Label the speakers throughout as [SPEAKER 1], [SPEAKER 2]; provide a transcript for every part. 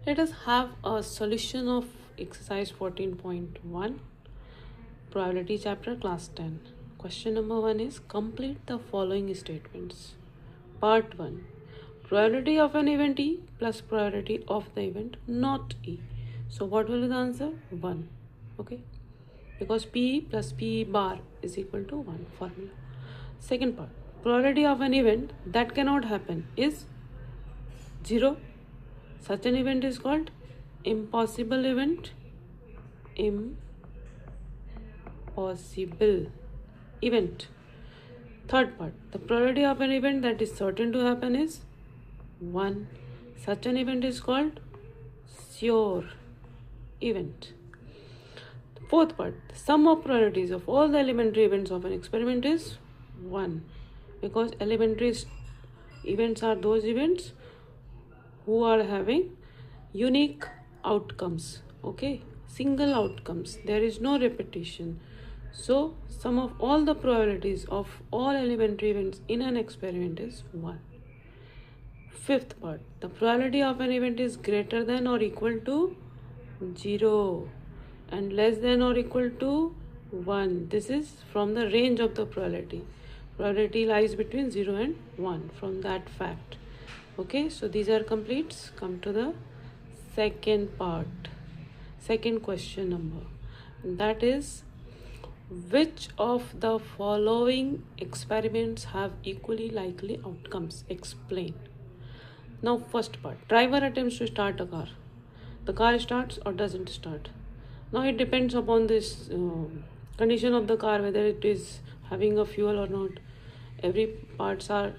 [SPEAKER 1] Let us have a solution of exercise 14.1 probability chapter class 10. Question number 1 is complete the following statements. Part 1, probability of an event E plus probability of the event not E. So what will be the answer? 1. Okay, because P plus P bar is equal to 1 formula. Second part, probability of an event that cannot happen is 0. Such an event is called impossible event. Impossible event. Third part, the probability of an event that is certain to happen is 1. Such an event is called sure event. Fourth part, the sum of probabilities of all the elementary events of an experiment is 1, because elementary events are those events who are having unique outcomes, okay, single outcomes, there is no repetition. So sum of all the probabilities of all elementary events in an experiment is 1. Fifth part, the probability of an event is greater than or equal to 0 and less than or equal to 1. This is from the range of the probability. Probability lies between 0 and 1 from that fact. Okay, so these are complete. Come to the second part, second question number. That is, which of the following experiments have equally likely outcomes? Explain. Now, first part, driver attempts to start a car. The car starts or doesn't start. Now it depends upon this condition of the car, whether it is having a fuel or not, every parts are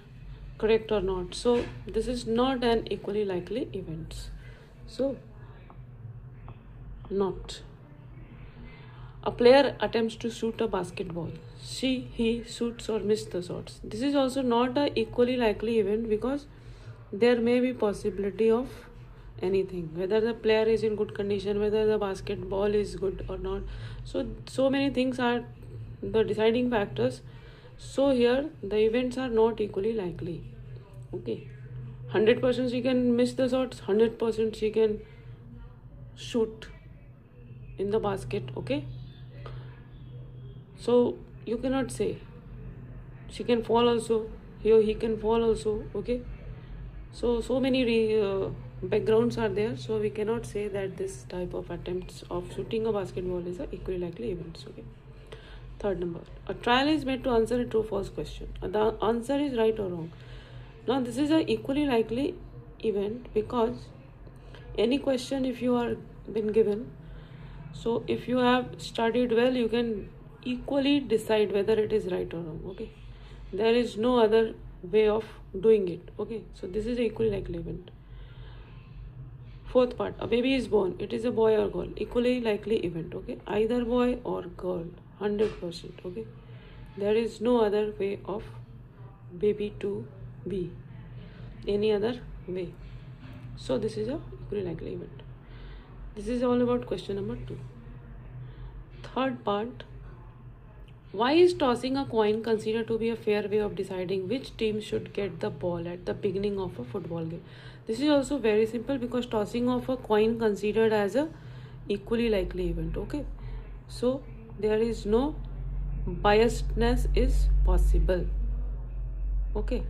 [SPEAKER 1] correct or not. So this is not an equally likely event. So not. A player attempts to shoot a basketball. He shoots or misses the shots. This is also not a equally likely event, because there may be possibility of anything, whether the player is in good condition, whether the basketball is good or not. So many things are the deciding factors. So here the events are not equally likely. Okay, 100% she can miss the shots, 100% she can shoot in the basket. Okay, so you cannot say she can fall also, he can fall also. Okay, so many backgrounds are there, so we cannot say that this type of attempts of shooting a basketball is a equally likely event. Okay, third number, a trial is made to answer a true false question. The answer is right or wrong. Now this is a equally likely event, because any question if you are been given, so if you have studied well, you can equally decide whether it is right or wrong. Okay, there is no other way of doing it. Okay, so this is an equally likely event. Fourth part, a baby is born, it is a boy or girl, equally likely event. Okay, either boy or girl, 100%. Okay, there is no other way of baby to be any other way. So this is a equally likely event. This is all about question number 2. Third part, why is tossing a coin considered to be a fair way of deciding which team should get the ball at the beginning of a football game? This is also very simple, because tossing of a coin considered as a equally likely event. Okay, so there is no biasedness is possible. Okay,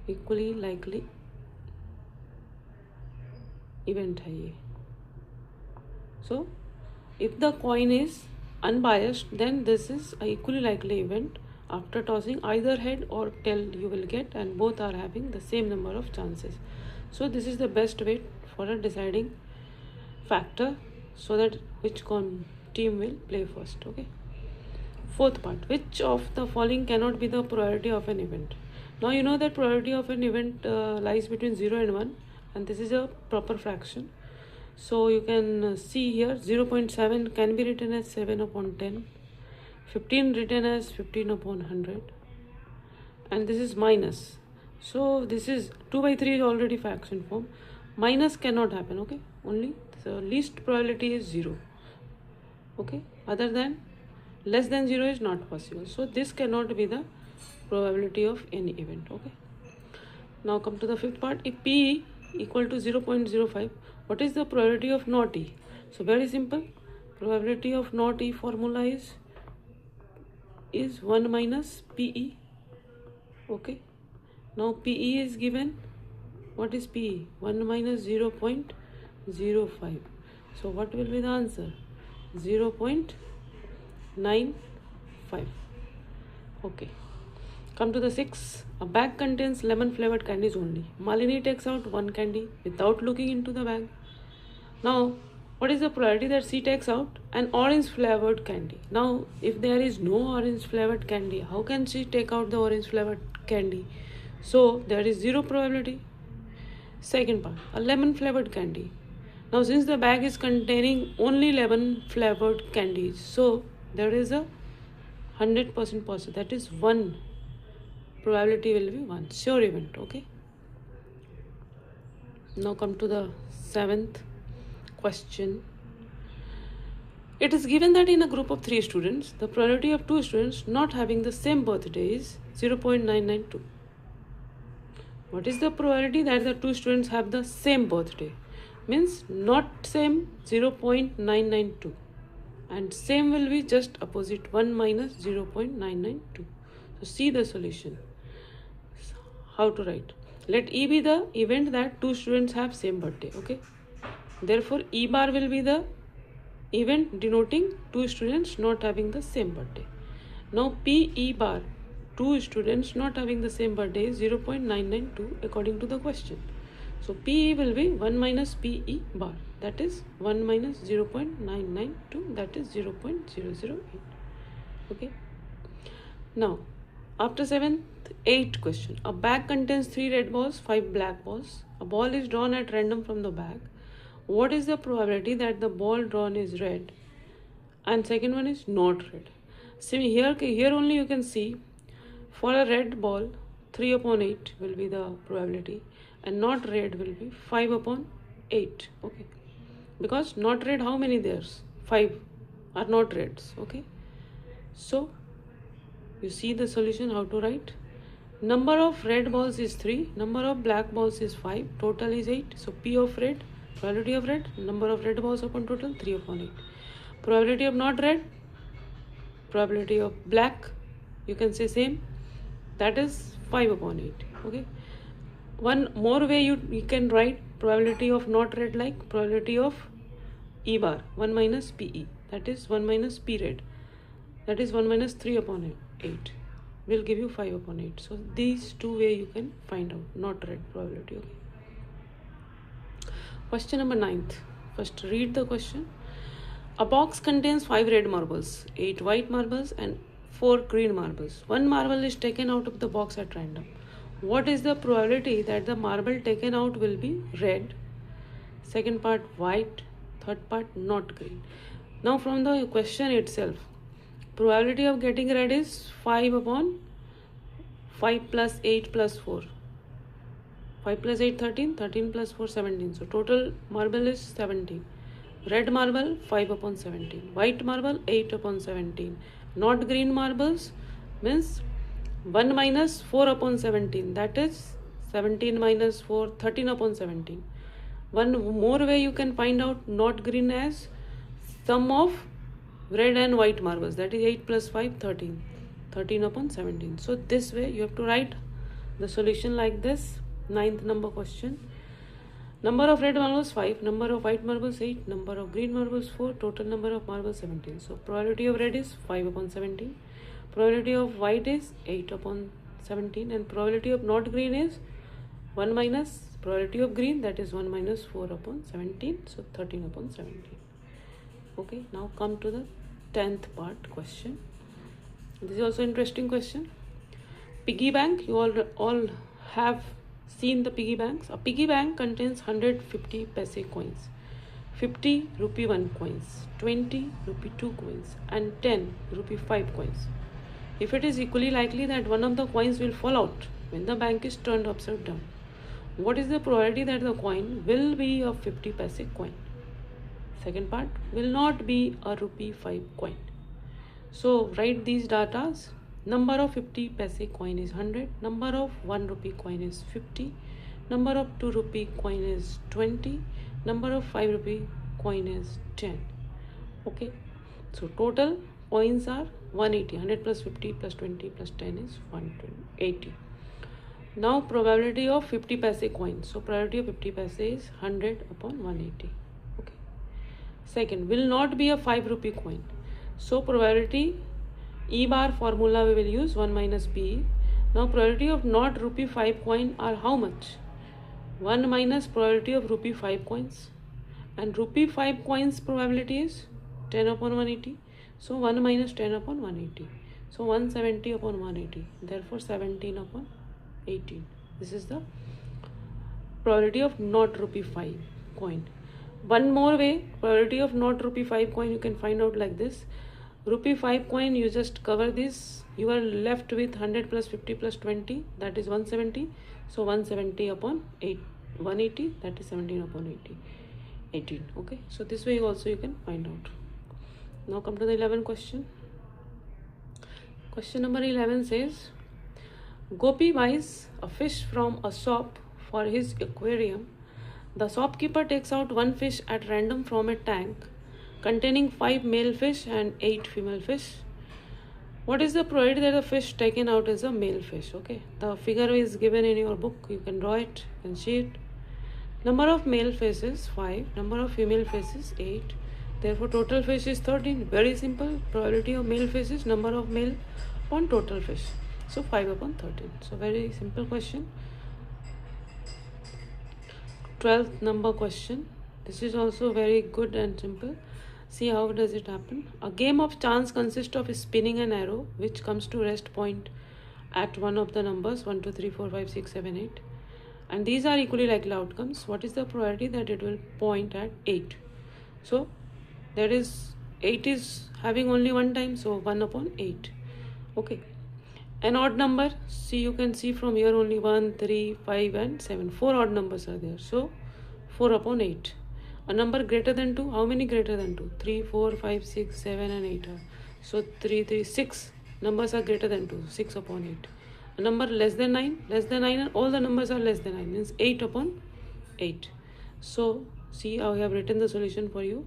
[SPEAKER 1] equally likely event है ये. So if the coin is unbiased, then this is a equally likely event. After tossing, either head or tail you will get, and both are having the same number of chances. So this is the best way for a deciding factor, so that which team will play first. Okay, fourth part, which of the following cannot be the probability of an event? Now you know that probability of an event lies between 0 and 1, and this is a proper fraction. So you can see here 0.7 can be written as 7 upon 10, 15 written as 15 upon 100, and this is minus. So this is 2 by 3 is already fraction form. Minus cannot happen. Okay, only the least probability is 0. Okay, other than less than 0 is not possible. So this cannot be the probability of any event. Okay, now come to the fifth part. If P equal to 0.05. What is the probability of not E? So very simple. Probability of not E formula is 1 minus PE. Okay. Now PE is given. What is PE? 1 minus 0.05. So what will be the answer? 0.95. Okay. Come to the 6. A bag contains lemon flavored candies only. Malini takes out one candy without looking into the bag. Now, what is the probability that she takes out an orange flavored candy? Now, if there is no orange flavored candy, how can she take out the orange flavored candy? So, there is 0 probability. Second part, a lemon flavored candy. Now, since the bag is containing only lemon flavored candies, so there is a 100% possible, that is 1. Probability will be 1. Sure event. Okay. Now come to the 7th question. It is given that in a group of 3 students, the probability of 2 students not having the same birthday is 0.992. What is the probability that the 2 students have the same birthday? Means not same, 0.992, and same will be just opposite, 1 minus 0.992. So see the solution. How to write? Let E be the event that 2 students have same birthday. Okay. Therefore, E bar will be the event denoting 2 students not having the same birthday. Now PE bar, 2 students not having the same birthday, is 0.992 according to the question. So PE will be 1 minus PE bar, that is 1 minus 0.992, that is 0.008. Okay. Now, after 7th, 8th question. A bag contains 3 red balls, 5 black balls. A ball is drawn at random from the bag. What is the probability that the ball drawn is red and second one is not red? See here only you can see for a red ball 3 upon 8 will be the probability and not red will be 5 upon 8. Okay, because not red, how many there's 5 are not reds. Okay, so you see the solution how to write. Number of red balls is 3, number of black balls is 5, total is 8. So P of red, probability of red, number of red balls upon total, 3 upon 8. Probability of not red, probability of black, you can say same, that is 5 upon 8. Okay, one more way you can write probability of not red like probability of E bar, 1 minus PE, that is 1 minus P red, that is 1 minus 3 upon 8 will give you 5 upon 8. So these two way you can find out not red probability. Okay. Question number 9th. First read the question. A box contains 5 red marbles, 8 white marbles and 4 green marbles. One marble is taken out of the box at random. What is the probability that the marble taken out will be red, second part white, third part not green? Now from the question itself, probability of getting red is 5 upon 5 plus 8 plus 4. 5 plus 8, 13, 13 plus 4, 17. So total marble is 17. Red marble 5 upon 17. White marble 8 upon 17. Not green marbles means 1 minus 4 upon 17. That is 17 minus 4, 13 upon 17. One more way you can find out not green as sum of red and white marbles, that is 8 plus 5, 13. 13 upon 17. So this way you have to write the solution like this. 9th number question. Number of red marbles 5, number of white marbles 8, number of green marbles 4, total number of marbles 17. So probability of red is 5 upon 17. Probability of white is 8 upon 17 and probability of not green is 1 minus probability of green, that is 1 minus 4 upon 17. So 13 upon 17. Okay, now come to the 10th part question. This is also interesting question. Piggy bank, you all have seen the piggy banks. A piggy bank contains 150 paise coins, 50 rupee 1 coins, 20 rupee 2 coins and 10 rupee 5 coins. If it is equally likely that one of the coins will fall out when the bank is turned upside down, what is the probability that the coin will be a 50 paise coin? Second part, will not be a rupee 5 coin. So write these datas. Number of 50 paise coin is 100, number of 1 rupee coin is 50, Number of 2 rupee coin is 20. Number of 5 rupee coin is 10. Okay, so total coins are 180. 100 plus 50 plus 20 plus 10 is 180. Now probability of 50 paise coin. So probability of 50 paise is 100 upon 180. Okay. Second, will not be a 5 rupee coin. So probability E bar formula we will use 1 minus B. Now probability of not rupee 5 coin are how much? 1 minus probability of rupee 5 coins. And rupee 5 coins probability is 10 upon 180. So 1 minus 10 upon 180. So 170 upon 180. Therefore 17 upon 18. This is the probability of not rupee 5 coin. One more way, probability of not rupee 5 coin you can find out like this. Rupee 5 coin, you just cover this. You are left with 100 plus 50 plus 20, that is 170. So 170 upon 180, that is 17 upon 18. Okay, so this way also you can find out. Now come to the 11th question. Question number 11 says, Gopi buys a fish from a shop for his aquarium. The shopkeeper takes out one fish at random from a tank containing 5 male fish and 8 female fish. What is the probability that the fish taken out is a male fish? Okay, the figure is given in your book. You can draw it, you can see it. Number of male fish is 5. Number of female fish is 8. Therefore, total fish is 13. Very simple. Probability of male fish is number of male upon total fish. So 5 upon 13. So very simple question. 12th number question. This is also very good and simple. See how does it happen. A game of chance consists of spinning an arrow which comes to rest point at one of the numbers 1, 2, 3, 4, 5, 6, 7, 8. And these are equally likely outcomes. What is the probability that it will point at 8? So that is 8 is having only one time, so 1 upon 8. Okay. An odd number, see, you can see from here only 1, 3, 5 and 7. 4 odd numbers are there. So 4 upon 8. A number greater than 2, how many greater than 2? 3, 4, 5, 6, 7 and 8 are. So 6 numbers are greater than 2, 6 upon 8. A number less than 9 and all the numbers are less than 9, means 8 upon 8. So see how I have written the solution for you.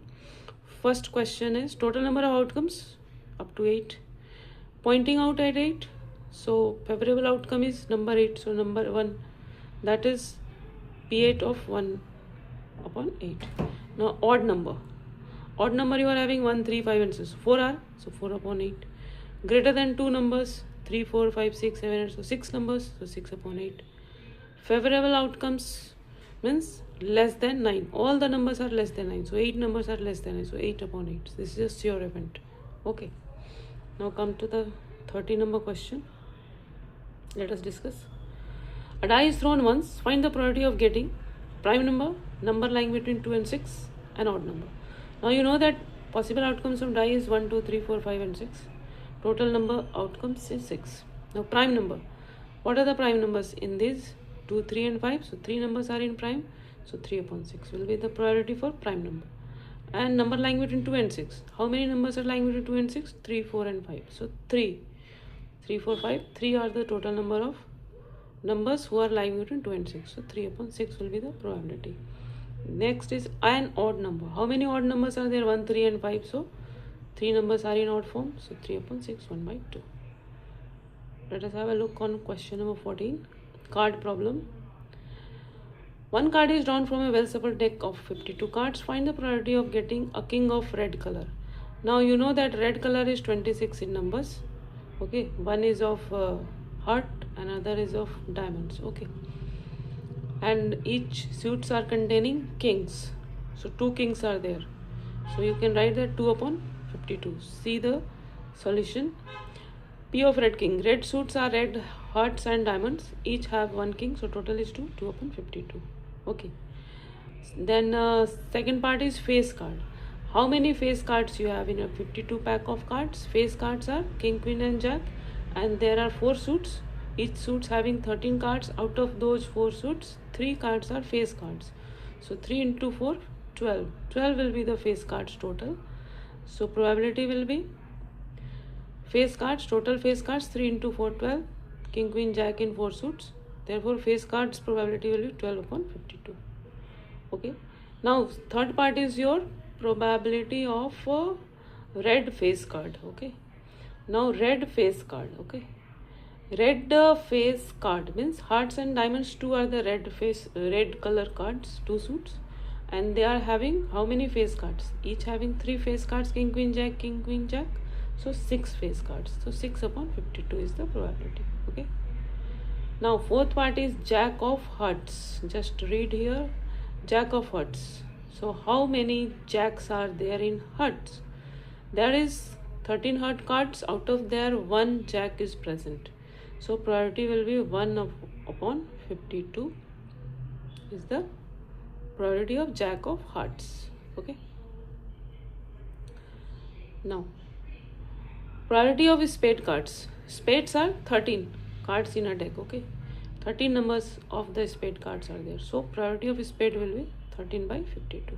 [SPEAKER 1] First question is total number of outcomes up to 8. Pointing out at 8. So favorable outcome is number 8. So number 1, that is P8 of 1 upon 8. Now odd number. Odd number you are having 1, 3, 5 and 6. 4 are, so 4 upon 8. Greater than 2 numbers 3, 4, 5, 6, 7, 8. So 6 numbers, so 6 upon 8. Favorable outcomes means less than 9. All the numbers are less than 9. So 8 numbers are less than 9. So 8 upon 8. This is a sure event. Okay. Now come to the 30 number question. Let us discuss. A die is thrown once. Find the probability of getting prime number, number lying between 2 and 6, and odd number. Now you know that possible outcomes of die is 1, 2, 3, 4, 5 and 6. Total number outcomes is 6. Now prime number. What are the prime numbers in these? 2, 3 and 5. So 3 numbers are in prime. So 3 upon 6 will be the probability for prime number. And number lying between 2 and 6. How many numbers are lying between 2 and 6? 3, 4 and 5. So 3, 4, 5. 3 are the total number of numbers who are lying between 2 and 6. So 3 upon 6 will be the probability. Next is an odd number. How many odd numbers are there? 1, 3 and 5. So 3 numbers are in odd form. So 3 upon 6, 1 by 2. Let us have a look on question number 14. Card problem. One card is drawn from a well-shuffled deck of 52 cards. Find the probability of getting a king of red color. Now you know that red color is 26 in numbers. Okay, one is of heart, another is of diamonds. Okay, and each suits are containing kings. So 2 kings are there. So you can write that 2 upon 52. See the solution. P of red king. Red suits are red, hearts and diamonds. Each have 1 king. So total is 2. 2 upon 52. Okay. Then second part is face card. How many face cards you have in a 52 pack of cards? Face cards are king, queen and jack. And there are 4 suits. Each suits having 13 cards. Out of those 4 suits, 3 cards are face cards. So 3 into 4, 12. 12 will be the face cards total. So probability will be face cards, total face cards 3 into 4, 12. King, queen, jack in 4 suits. Therefore, face cards probability will be 12 upon 52. Okay. Now, third part is your probability of red face card. Okay. Now, red face card. Okay. Red face card means hearts and diamonds 2 are the red color cards, 2 suits, and they are having how many face cards? Each having 3 face cards, king, queen, jack. So 6 face cards. So 6 upon 52 is the probability. Okay. Now fourth part is jack of hearts. Just read here, jack of hearts. So how many jacks are there in hearts? There is 13 heart cards. Out of there, 1 jack is present. So probability will be 1 upon 52 is the probability of jack of hearts. Okay. Now, probability of spade cards. Spades are 13 cards in a deck. Okay. 13 numbers of the spade cards are there. So probability of spade will be 13 by 52.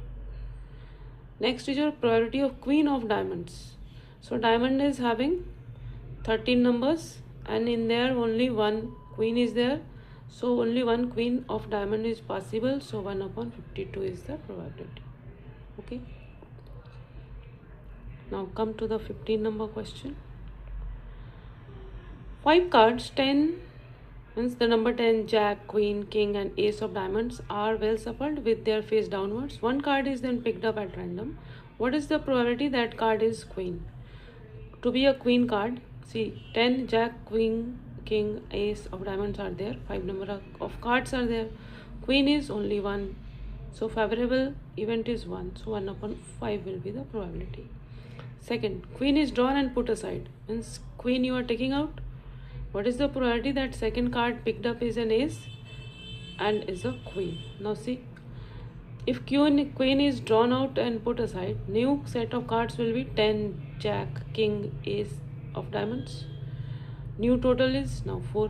[SPEAKER 1] Next is your probability of queen of diamonds. So diamond is having 13 numbers, and in there only 1 queen is there, so only 1 queen of diamond is possible, so 1 upon 52 is the probability. Okay. Now come to the 15 number question. 5 cards, 10 means the number 10, jack, queen, king and ace of diamonds are well shuffled with their face downwards. 1 card is then picked up at random. What is the probability that card is queen? To be a queen card, see 10, jack, queen, king, ace of diamonds are there. 5 number of cards are there. Queen is only 1. So favorable event is 1. So 1 upon 5 will be the probability. Second, queen is drawn and put aside. Means queen you are taking out. What is the probability that second card picked up is an ace and is a queen? Now see, if queen is drawn out and put aside, new set of cards will be 10, jack, king, ace of diamonds. New total is now 4.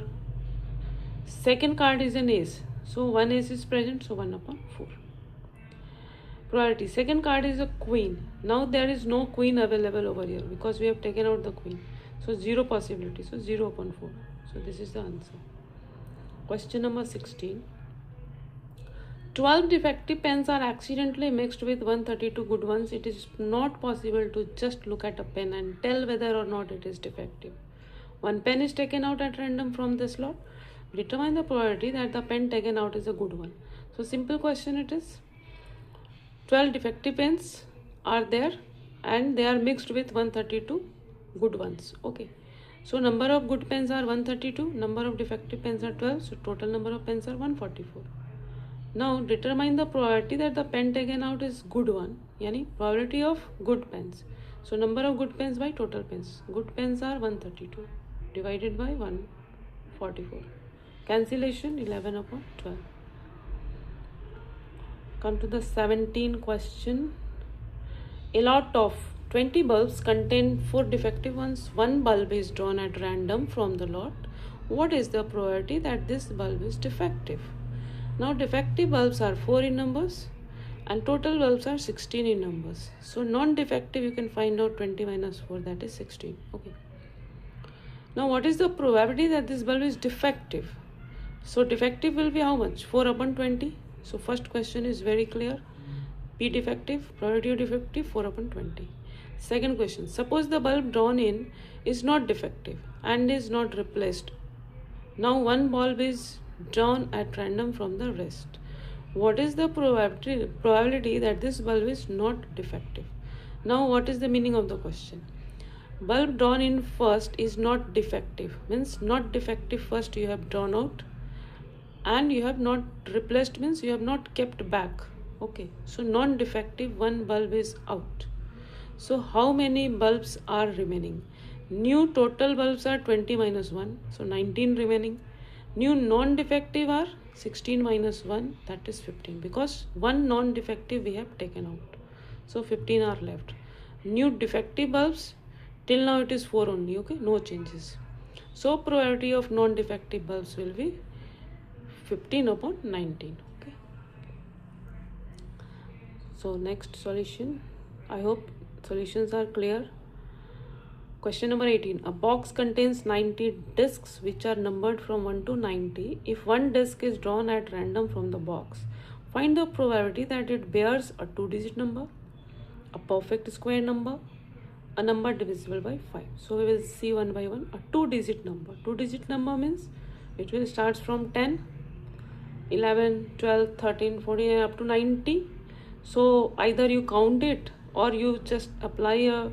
[SPEAKER 1] Second card is an ace. So 1 ace is present, so 1 upon 4. Probability. Second card is a queen. Now there is no queen available over here because we have taken out the queen. So 0 possibility. So 0 upon 4. So this is the answer. Question number 16. 12 defective pens are accidentally mixed with 132 good ones. It is not possible to just look at a pen and tell whether or not it is defective. One pen is taken out at random from the slot. Determine the probability that the pen taken out is a good one. So simple question it is. 12 defective pens are there and they are mixed with 132 good ones. Okay. So number of good pens are 132. Number of defective pens are 12. So total number of pens are 144. Now determine the probability that the pen taken out is good one, yani probability of good pens. So number of good pens by total pens. Good pens are 132 divided by 144. Cancellation 11 upon 12. Come to the 17 question. A lot of 20 bulbs contain 4 defective ones. 1 bulb is drawn at random from the lot. What is the probability that this bulb is defective? Now defective bulbs are 4 in numbers and total bulbs are 16 in numbers. So non-defective you can find out 20 minus 4, that is 16. Okay. Now what is the probability that this bulb is defective? So defective will be how much? 4 upon 20. So first question is very clear. P defective, probability of defective 4 upon 20. Second question, suppose the bulb drawn in is not defective and is not replaced. Now 1 bulb is drawn at random from the rest. What is the probability that this bulb is not defective? Now what is the meaning of the question? Bulb drawn in first is not defective, means not defective first you have drawn out and you have not replaced, means you have not kept back. Okay, so non-defective 1 bulb is out. So how many bulbs are remaining? New total bulbs are 20 minus 1, so 19 remaining. New non-defective are 16 minus 1, that is 15, because 1 non-defective we have taken out. So 15 are left. New defective bulbs, till now it is 4 only, okay, no changes. So probability of non-defective bulbs will be 15 upon 19. Okay. So next solution. I hope solutions are clear. Question number 18. A box contains 90 discs which are numbered from 1 to 90. If one disc is drawn at random from the box, find the probability that it bears a 2-digit number, a perfect square number, a number divisible by 5. So we will see one by one. A 2-digit number. 2-digit number means it will start from 10, 11, 12, 13, 14 up to 90. So either you count it or you just apply a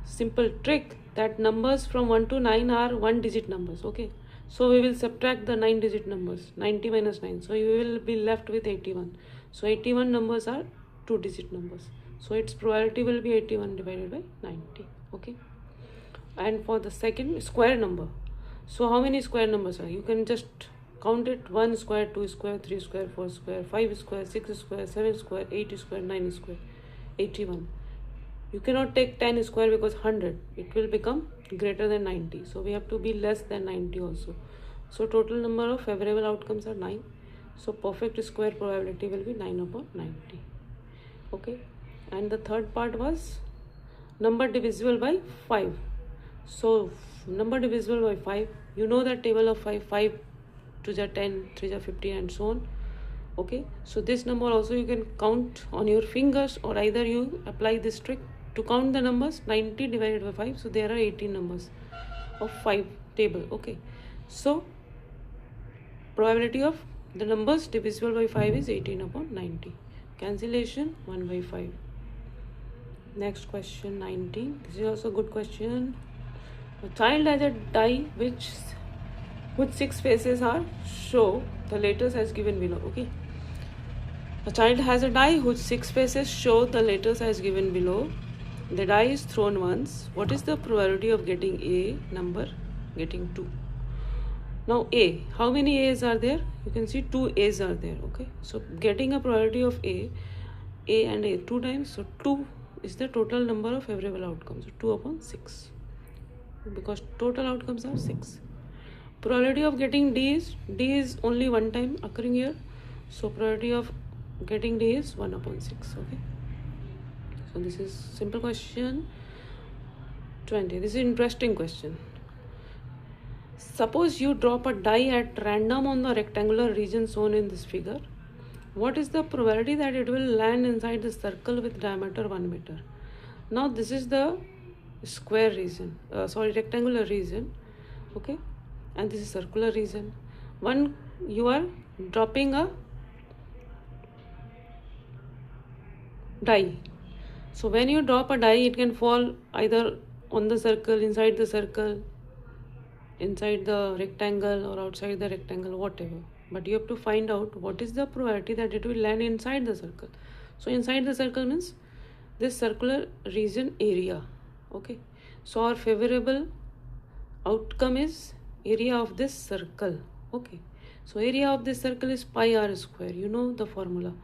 [SPEAKER 1] simple trick that numbers from 1 to 9 are 1-digit numbers. Okay, so we will subtract the 9-digit numbers. 90 minus 9, so you will be left with 81. So 81 numbers are 2-digit numbers, so its probability will be 81 divided by 90. Okay, and for the second, square number. So how many square numbers are? You can just count it: 1 square, 2 square, 3 square, 4 square, 5 square, 6 square, 7 square, 8 square, 9 square, 81. You cannot take 10 square because 100, it will become greater than 90. So we have to be less than 90 also. So total number of favorable outcomes are 9. So perfect square probability will be 9 upon 90. Okay, and the third part was number divisible by 5. So number divisible by 5, you know the table of 5, 5 to the 10, 3 to 15 and so on. Okay, so this number also you can count on your fingers, or either you apply this trick to count the numbers. 90 divided by 5, so there are 18 numbers of 5 table. Okay, so probability of the numbers divisible by 5 is 18 upon 90. Cancellation 1 by 5. Next question 19. This is also a good question. A child has a die which 6 faces are show the letters as given below. Okay, a child has a die whose 6 faces show the letters as given below. The die is thrown once. What is the probability of getting a number, getting 2? Now A, how many A's are there? You can see 2 A's are there. Okay, so getting a probability of A and A 2 times, so 2 is the total number of favorable outcomes. So 2 upon 6, because total outcomes are 6. Probability of getting D is only one time occurring here, so probability of getting D is 1 upon 6. Okay, so this is simple question 20. This is interesting question. Suppose you drop a die at random on the rectangular region shown in this figure. What is the probability that it will land inside the circle with diameter 1 meter? Now this is the square region, rectangular region. Okay, and this is circular region. One, you are dropping a die. So when you drop a die, it can fall either on the circle, inside the rectangle, or outside the rectangle, whatever. But you have to find out what is the probability that it will land inside the circle. So inside the circle means this circular region area. Okay, so our favorable outcome is area of this circle. Okay, so area of this circle is pi r square. You know the formula,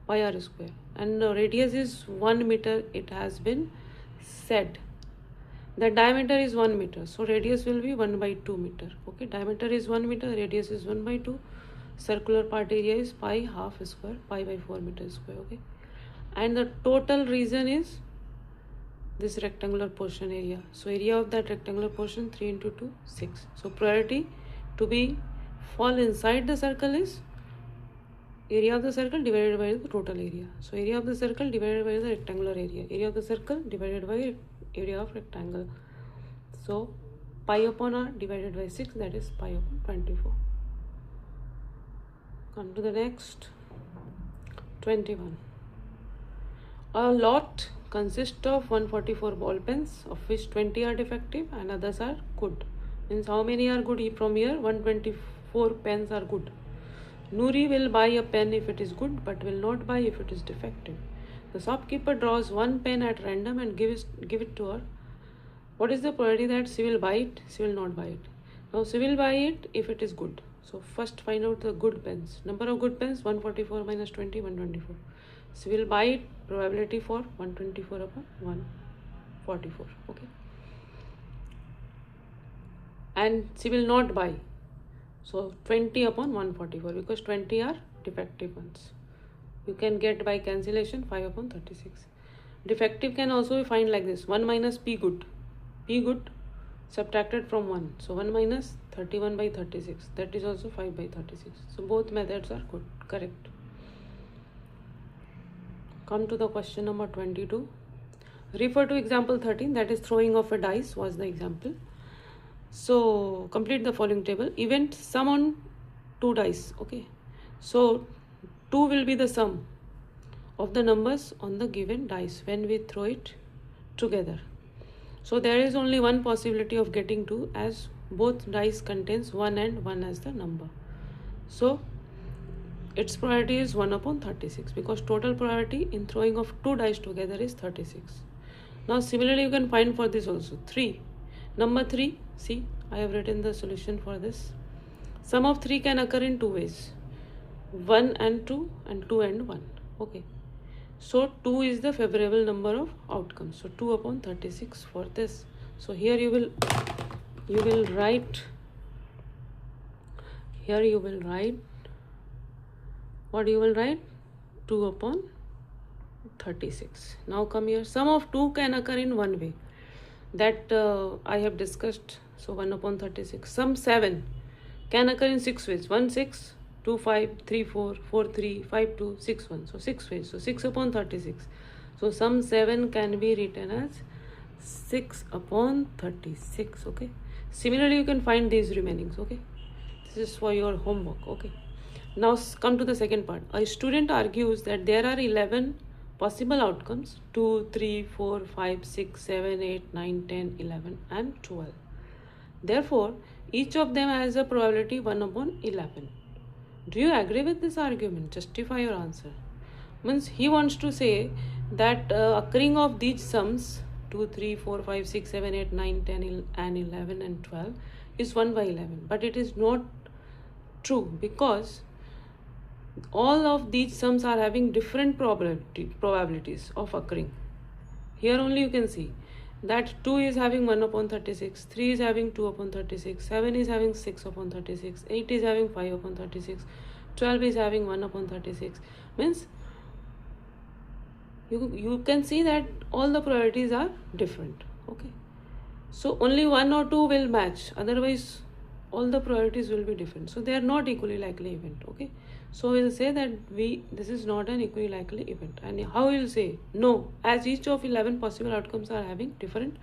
[SPEAKER 1] pi r square, and radius is 1 meter. It has been said the diameter is 1 meter, so radius will be 1 by 2 meter. Okay, diameter is 1 meter, radius is 1 by 2. Circular part area is pi half square, pi by 4 meter square. Okay, and the total region is this rectangular portion area. So area of that rectangular portion, 3 into 2, 6. So probability to be fall inside the circle is area of the circle divided by the total area. So area of the circle divided by the rectangular area. Area of the circle divided by area of rectangle. So pi upon r divided by 6, that is pi upon 24. Come to the next 21. A lot consists of 144 ball pens, of which 20 are defective and others are good. Means how many are good? From here 124 pens are good. Noori will buy a pen if it is good, but will not buy if it is defective. The shopkeeper draws one pen at random and give it to her. What is the probability that she will buy it? She will not buy it. Now she will buy it if it is good. So first find out the good pens. Number of good pens, 144 minus 20, 124. She will buy it, probability for 124 upon 144. Okay, and she will not buy, so 20 upon 144, because 20 are defective ones. You can get by cancellation 5 upon 36. Defective can also be find like this: 1 minus p good. Be good, subtracted from 1. So 1 minus 31 by 36. That is also 5 by 36. So both methods are good, correct. Come to the question number 22. Refer to example 13, that is throwing of a dice was the example. So complete the following table. Event sum on 2 dice. Okay. So 2 will be the sum of the numbers on the given dice when we throw it together. So there is only one possibility of getting 2, as both dice contains 1 and 1 as the number. So its probability is 1 upon 36, because total probability in throwing of 2 dice together is 36. Now similarly you can find for this also. 3. Number 3, see, I have written the solution for this. Sum of 3 can occur in 2 ways. 1 and 2 and 2 and 1. Okay. So 2 is the favorable number of outcomes. So 2 upon 36 for this. So here you will write, what you will write? 2 upon 36. Now come here. Sum of 2 can occur in one way. That I have discussed. So 1 upon 36. Sum 7 can occur in 6 ways. 1 6, 2 5, 3 4, 4 3, 5 2, 6 1. So 6 ways. So 6 upon 36. So sum 7 can be written as 6 upon 36. Okay. Similarly, you can find these remainings. Okay. This is for your homework. Okay. Now come to the second part. A student argues that there are 11 possible outcomes: 2, 3, 4, 5, 6, 7, 8, 9, 10, 11 and 12. Therefore, each of them has a probability 1 upon 11. Do you agree with this argument? Justify your answer. Means he wants to say that occurring of these sums 2, 3, 4, 5, 6, 7, 8, 9, 10 and 11 and 12 is 1 by 11. But it is not true, because all of these sums are having different probabilities of occurring. Here only you can see that 2 is having 1 upon 36, 3 is having 2 upon 36, 7 is having 6 upon 36, 8 is having 5 upon 36, 12 is having 1 upon 36. Means you can see that all the probabilities are different. Okay. So only 1 or 2 will match, otherwise all the probabilities will be different. So they are not equally likely event. Okay. So we'll say that this is not an equally likely event. And how we'll say? No, as each of 11 possible outcomes are having different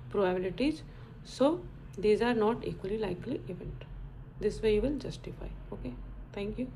[SPEAKER 1] probabilities, so these are not equally likely event. This way you will justify. Okay. Thank you.